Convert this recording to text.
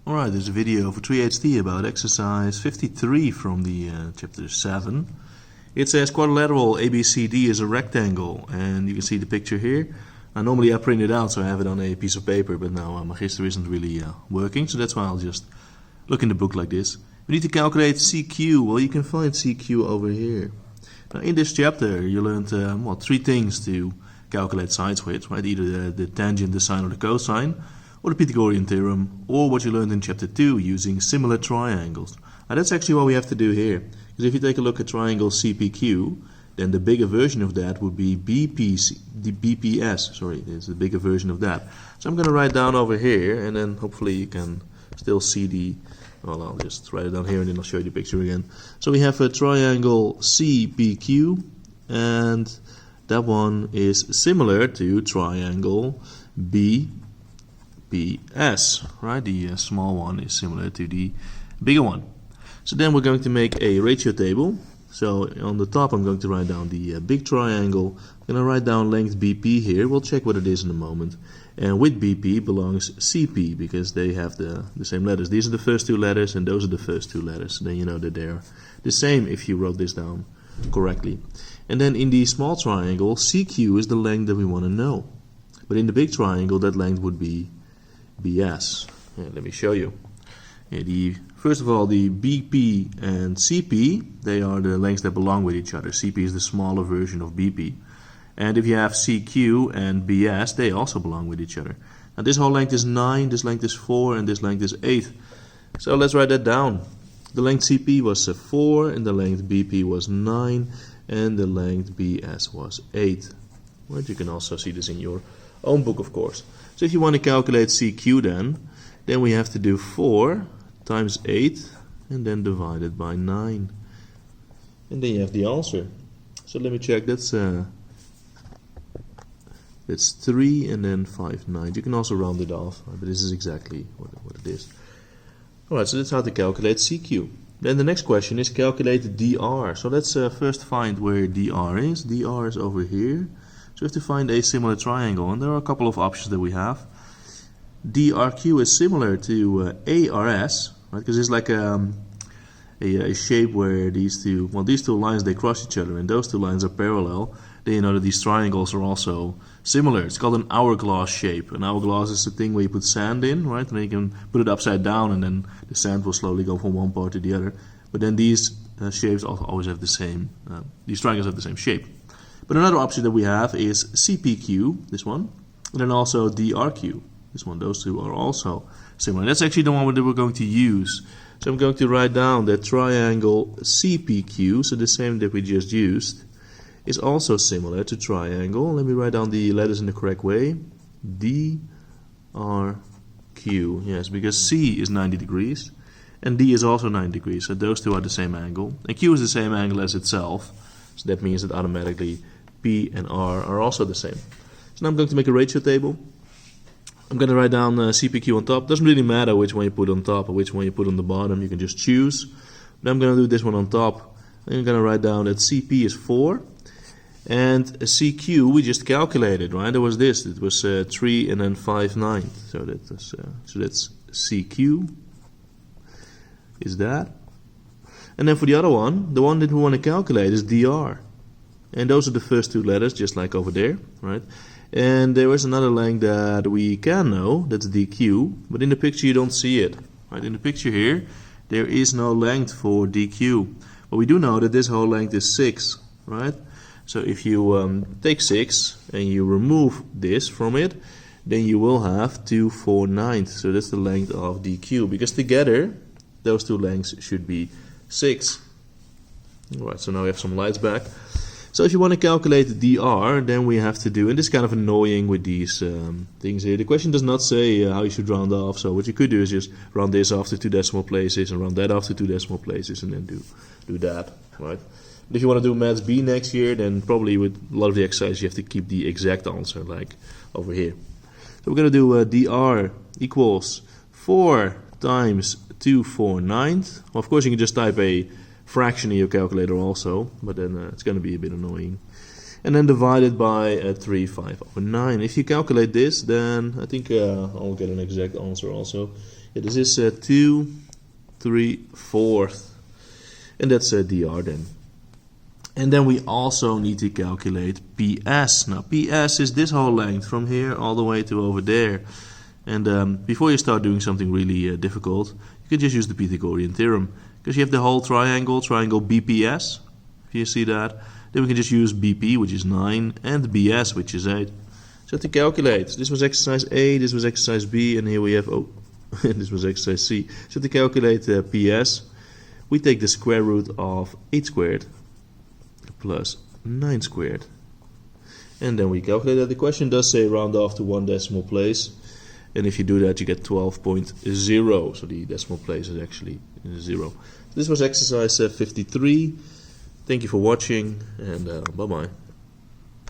Alright, there's a video for 3HT about exercise 53 from the chapter 7. It says quadrilateral ABCD is a rectangle, and you can see the picture here. Now, normally I print it out so I have it on a piece of paper, but now Magister isn't really working, so that's why I'll just look in the book like this. We need to calculate CQ. Well, you can find CQ over here. Now, in this chapter you learned three things to calculate sides with, right? Either the tangent, the sine, or the cosine, or the Pythagorean theorem, or what you learned in chapter 2 using similar triangles. Now that's actually what we have to do here, because if you take a look at triangle CPQ, then the bigger version of that would be BPS. Sorry, there's the bigger version of that. So I'm going to write down over here, and then hopefully you can still see the, well, I'll just write it down here and then I'll show you the picture again. So we have a triangle CPQ, and that one is similar to triangle BPS, right? The small one is similar to the bigger one. So then we're going to make a ratio table. So on the top I'm going to write down the big triangle. I'm going to write down length BP here. We'll check what it is in a moment. And with BP belongs CP, because they have the same letters. These are the first two letters and those are the first two letters. Then you know that they're the same if you wrote this down correctly. And then in the small triangle, CQ is the length that we want to know. But in the big triangle, that length would be BS. Let me show you. First of all, the BP and CP, they are the lengths that belong with each other. CP is the smaller version of BP. And if you have CQ and BS, they also belong with each other. Now this whole length is 9, this length is 4, and this length is 8. So let's write that down. The length CP was 4, and the length BP was 9, and the length BS was 8. Right? You can also see this in your own book, of course. So if you want to calculate CQ then we have to do 4 times 8 and then divided by 9. And then you have the answer. So let me check, that's 3 and then 5 9. You can also round it off, but this is exactly what it is. Alright, so that's how to calculate CQ. Then the next question is calculate DR. So let's first find where DR is. DR is over here. So we have to find a similar triangle, and there are a couple of options that we have. DRQ is similar to ARS, right? Because it's like a shape where these two lines, they cross each other, and those two lines are parallel. Then you know that these triangles are also similar. It's called an hourglass shape. An hourglass is the thing where you put sand in, right? And then you can put it upside down, and then the sand will slowly go from one part to the other. But then these shapes always have the same, these triangles have the same shape. But another option that we have is CPQ, this one, and then also DRQ, this one. Those two are also similar. That's actually the one that we're going to use. So I'm going to write down that triangle CPQ, so the same that we just used, is also similar to triangle. Let me write down the letters in the correct way. DRQ, yes, because C is 90 degrees, and D is also 90 degrees, so those two are the same angle. And Q is the same angle as itself, so that means that automatically P and R are also the same. So now I'm going to make a ratio table. I'm going to write down CPQ on top. Doesn't really matter which one you put on top or which one you put on the bottom. You can just choose. But I'm going to do this one on top. I'm going to write down that CP is 4. And CQ we just calculated, right? There was this. It was 3 and then 5 9. So that's CQ is that. And then for the other one, the one that we want to calculate is DR. And those are the first two letters, just like over there, right? And there is another length that we can know, that's DQ, but in the picture you don't see it. Right? In the picture here, there is no length for DQ. But we do know that this whole length is 6, right? So if you take 6 and you remove this from it, then you will have 2 4 9. So that's the length of DQ, because together, those two lengths should be 6. Alright, so now we have some lights back. So if you want to calculate the DR, then we have to do, and this is kind of annoying with these things here. The question does not say how you should round off, so what you could do is just round this off to 2 decimal places and round that off to 2 decimal places and then do that, right? But if you want to do Maths B next year, then probably with a lot of the exercises you have to keep the exact answer, like over here. So we're going to do DR equals 4 times 2 4 9. Well, of course you can just type a fraction in your calculator also, but then it's going to be a bit annoying. and then divide it by 3/5/9. If you calculate this, then I think I'll get an exact answer also. Yeah, this is 2 3/4, and that's dr then. And then we also need to calculate PS. Now PS is this whole length from here all the way to over there. And before you start doing something really difficult, you can just use the Pythagorean theorem, because you have the whole triangle BPS. If you see that, then we can just use BP, which is 9, and BS, which is 8. So to calculate, this was exercise A, this was exercise B, and here we have, this was exercise C. So to calculate PS, we take the square root of 8 squared plus 9 squared. And then we calculate that. The question does say round off to 1 decimal place. And if you do that, you get 12.0. So the decimal place is actually 0. This was exercise 53. Thank you for watching, and bye-bye.